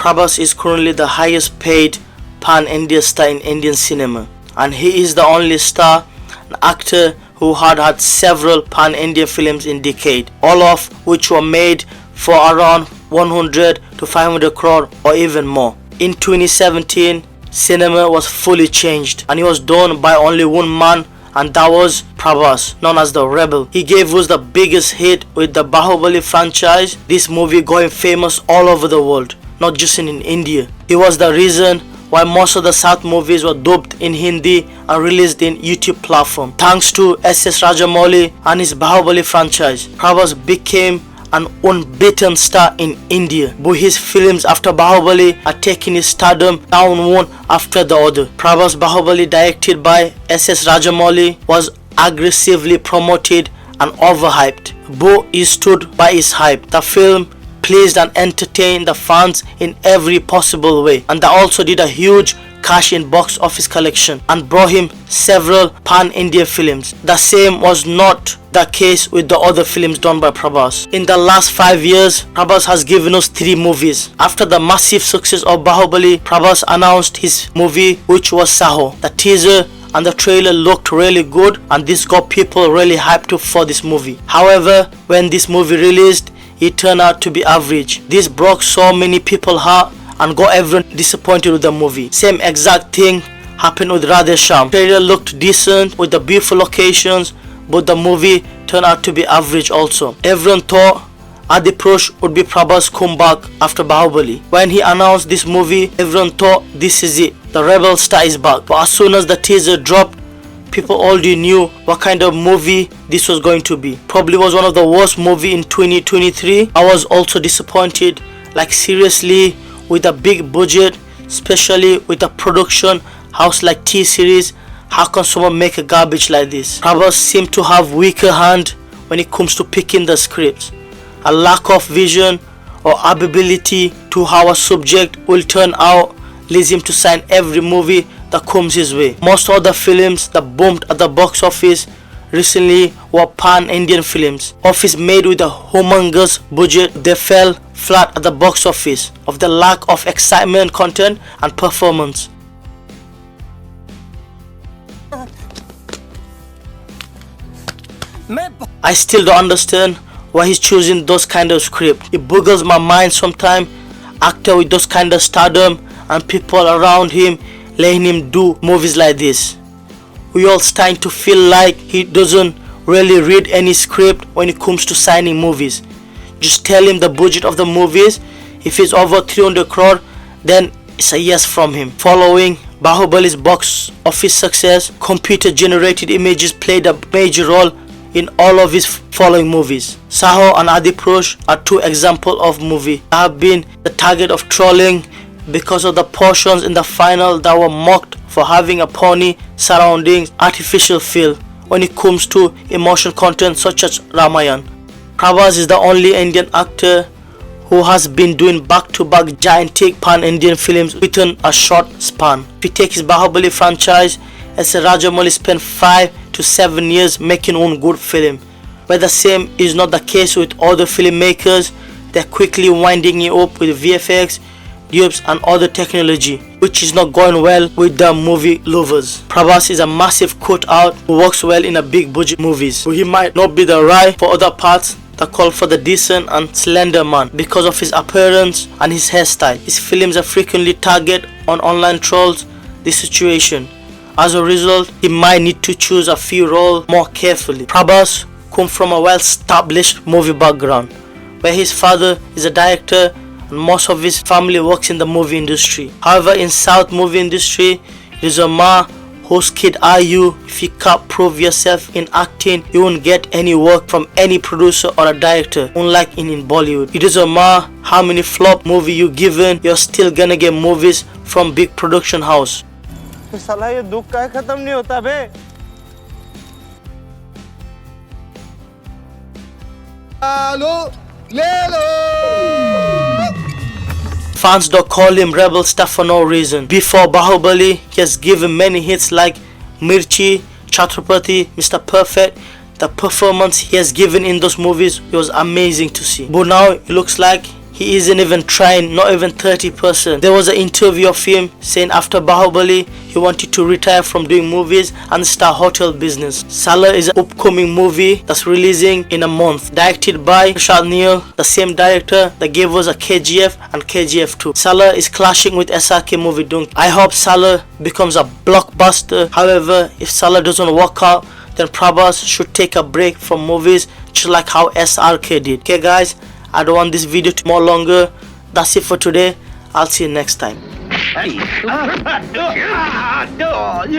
Prabhas is currently the highest paid pan-India star in Indian cinema, and he is the only star and actor who had several pan-India films in decade, all of which were made for around 100 to 500 crore or even more. In 2017, cinema was fully changed and it was done by only one man, and that was Prabhas, known as the Rebel. He gave us the biggest hit with the Bahubali franchise, this movie going famous all over the world, not just in India. He was the reason why most of the South movies were dubbed in Hindi and released in YouTube platform. Thanks to S.S. Rajamouli and his Bahubali franchise, Prabhas became an unbeaten star in India, but his films after Bahubali are taking his stardom down one after the other. Prabhas Bahubali, directed by S.S. Rajamouli, was aggressively promoted and overhyped, but he stood by his hype. The film pleased and entertained the fans in every possible way, and that also did a huge cash in box office collection and brought him several pan-India films. The same was not the case with the other films done by Prabhas. In the last 5 years, Prabhas has given us 3 movies. After the massive success of Bahubali, Prabhas announced his movie, which was Sahoo. The teaser and the trailer looked really good, and this got people really hyped up for this movie. However, when this movie released, it turned out to be average. This broke so many people's heart and got everyone disappointed with the movie. Same exact thing happened with Radhe Shyam. The trailer looked decent with the beautiful locations, but the movie turned out to be average also. Everyone thought Adipurush would be Prabhas' comeback after Bahubali. When he announced this movie, everyone thought this is it, the rebel star is back. But as soon as the teaser dropped, people already knew what kind of movie this was going to be. Probably was one of the worst movie in 2023. I was also disappointed, like seriously, with a big budget, especially with a production house like T-Series. How can someone make a garbage like this? Prabhas seemed to have weaker hand when it comes to picking the scripts. A lack of vision or ability to how a subject will turn out leads him to sign every movie that comes his way. Most other films that boomed at the box office recently were pan-Indian films. Office made with a humongous budget, they fell flat at the box office of the lack of excitement, content and performance. I still don't understand why he's choosing those kind of script. It boggles my mind sometimes. Actor with those kind of stardom and people around him letting him do movies like this. We all starting to feel like he doesn't really read any script when it comes to signing movies. Just tell him the budget of the movies. If it's over 300 crore, then it's a yes from him. Following Bahubali's box office success, computer generated images played a major role in all of his following movies. Sahoo and Adipurush are 2 examples of movies that have been the target of trolling because of the portions in the final that were mocked for having a pony surrounding artificial feel when it comes to emotional content such as Ramayan. Prabhas is the only Indian actor who has been doing back-to-back gigantic pan-Indian films within a short span. If you take his Bahubali franchise, S.S. Rajamouli spent 5 to 7 years making one good film. But the same is not the case with other filmmakers. They're quickly winding it up with VFX, dupes and other technology, which is not going well with the movie lovers. Prabhas is a massive cutout who works well in a big budget movies, but he might not be the right for other parts that call for the decent and slender man because of his appearance and his hairstyle. His films are frequently target on online trolls this situation. As a result, he might need to choose a few roles more carefully. Prabhas comes from a well-established movie background, where his father is a director and most of his family works in the movie industry. However, in South movie industry, it is a ma whose kid are you? If you can't prove yourself in acting, you won't get any work from any producer or a director, unlike in Bollywood. It is a ma how many flop movie you given, you're still gonna get movies from big production house. साला ये दुख का खत्म नहीं होता बे। Fans don't call him rebel star for no reason. Before Bahubali, he has given many hits like Mirchi, Chhatrapati, Mr. Perfect. The performance he has given in those movies was amazing to see. But now it looks like he isn't even trying, not even 30%. There was an interview of him saying after Bahubali, he wanted to retire from doing movies and start hotel business. Salaar is an upcoming movie that's releasing in a month, directed by Neil, the same director that gave us a KGF and KGF 2. Salaar is clashing with SRK movie Dunk. I hope Salaar becomes a blockbuster. However, if Salaar doesn't work out, then Prabhas should take a break from movies, just like how SRK did. Okay guys, I don't want this video to be more longer. That's it for today. I'll see you next time.